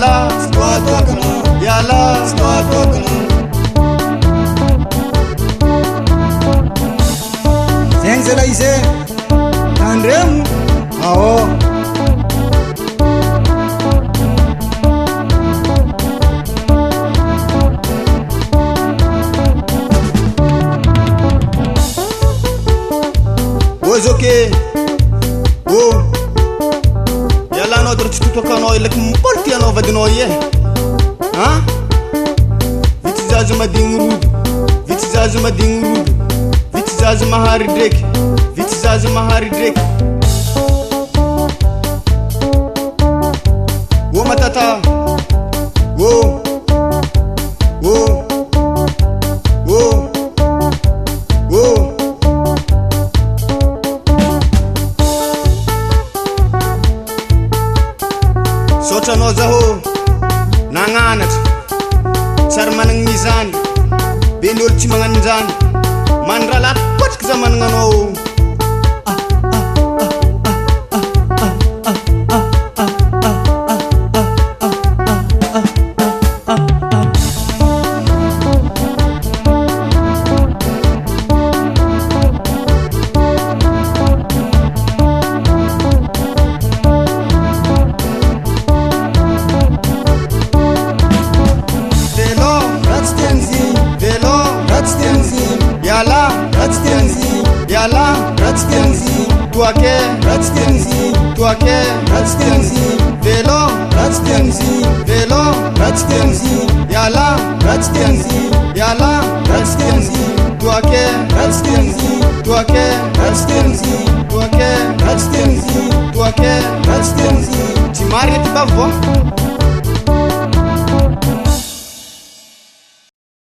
Yalla Yalla Zengzela ize Tandrem Ao Ozoke Oh Yalla no dor tutu kano ilak mpolti ano vadino ye Ha Vitizazu madingrudu Vitizazu madingrudu Vitizazu mahari drek Vitizazu mahari drek Wo matata Wo Wo Wo Wo Sota no zaho nanganat sarmanang mizan benol ci manganjan mandralat pot zaman ngano Yalla Ratstenzi Tuake Ratstenzi Tuake Ratstenzi Velo Ratstenzi Velo Ratstenzi Yalla Ratstenzi Yalla Ratstenzi Tuake Ratstenzi Tuake Ratstenzi Tuake Ratstenzi Tuake Ratstenzi Timari ti bavo